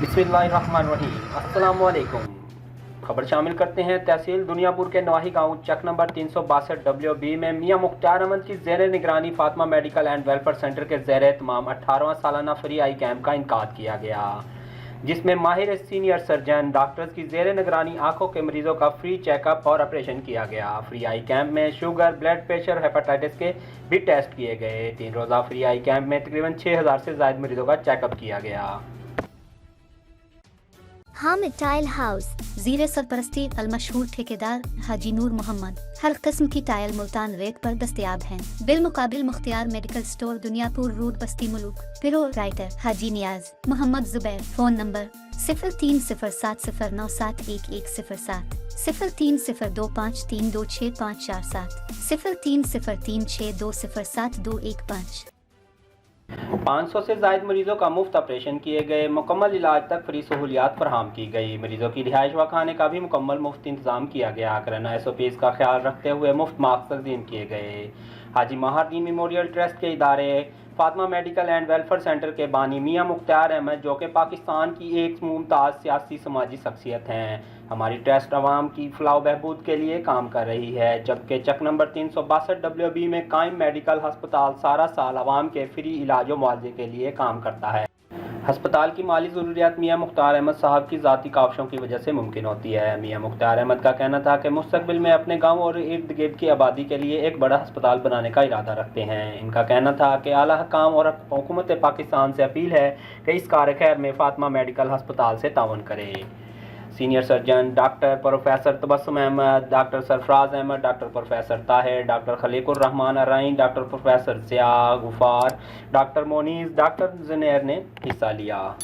बिस्मिल्लाहिर्रहमानिर्रहीम। अस्सलाम वालेकुम। खबर शामिल करते हैं तहसील दुनियापुर के नवाही गांव चक नंबर 362 WB में मियां मुख्तार अहमद की ज़ेर निगरानी Fatima medical and welfare centre के ज़ेर एहतमाम 18वां सालाना फ्री आई कैंप का इनकाद किया गया, जिसमें माहिर सीनियर सर्जन डॉक्टर्स की ज़ेर निगरानी आंखों के मरीजों का फ्री चेकअप और ऑपरेशन किया गया। फ्री आई कैंप में शुगर, ब्लड प्रेशर, हेपेटाइटिस के भी टेस्ट किए गए। 3 रोज़ा फ्री आई कैंप में तकरीबन 6000 से ज़ायद मरीजों का चेकअप किया गया। हामिद टाइल हाउस ज़ीरे सरपरस्ती अलमशहूर ठेकेदार हाजी नूर मोहम्मद हर किस्म की टाइल मुल्तान रेट पर दस्तयाब हैं। बिलमुकाबिल Mukhtiar medical store Dunyapur road बस्ती मुलुक। Proprietor Haji Niaz Mohammad Zubair. Phone number 030709711107 0302532657 030362072115। 500 से ज़ायद मरीजों का मुफ्त ऑपरेशन किए गए। मुकम्मल इलाज तक फ्री सहूलियात फराहम की गई। मरीजों की रिहाइश व खाने का भी मुकम्मल मुफ्त इंतजाम किया गया। कोरोना SOPs का ख्याल रखते हुए मुफ्त मास्क तक़दीम किए गए। हाजी महारदीन मेमोरियल ट्रस्ट के इदारे Fatima medical and welfare centre के बानी मियां मुख्तार अहमद, जो कि पाकिस्तान की एक मुमताज़ सियासी समाजी शख्सियत हैं, हमारी ट्रस्ट अवाम की फलाह बहबूद के लिए काम कर रही है, जबकि चक नंबर 362 WB में कायम मेडिकल हस्पताल सारा साल अवाम के फ्री इलाज व मुआवजे के लिए काम करता है। हस्पताल की माली ज़रूरियात मियां मुख्तार अहमद साहब की ज़ाती काविशों की वजह से मुमकिन होती है। मियां मुख्तार अहमद का कहना था कि मुस्तकबिल में अपने गांव और इर्द गिर्द की आबादी के लिए एक बड़ा हस्पताल बनाने का इरादा रखते हैं। इनका कहना था कि आला हुकाम और हुकूमत पाकिस्तान से अपील है कि इस कार खैर में फातिमा मेडिकल हस्पताल से तावन करे। Senior surgeon doctor professor Tabassum Ahmed, doctor Sarfraz Ahmed, doctor professor Tahir, doctor Khaliqur Rehman Arain, doctor professor Zia Ghaffar, doctor Moonis, doctor Junair ने हिस्सा लिया।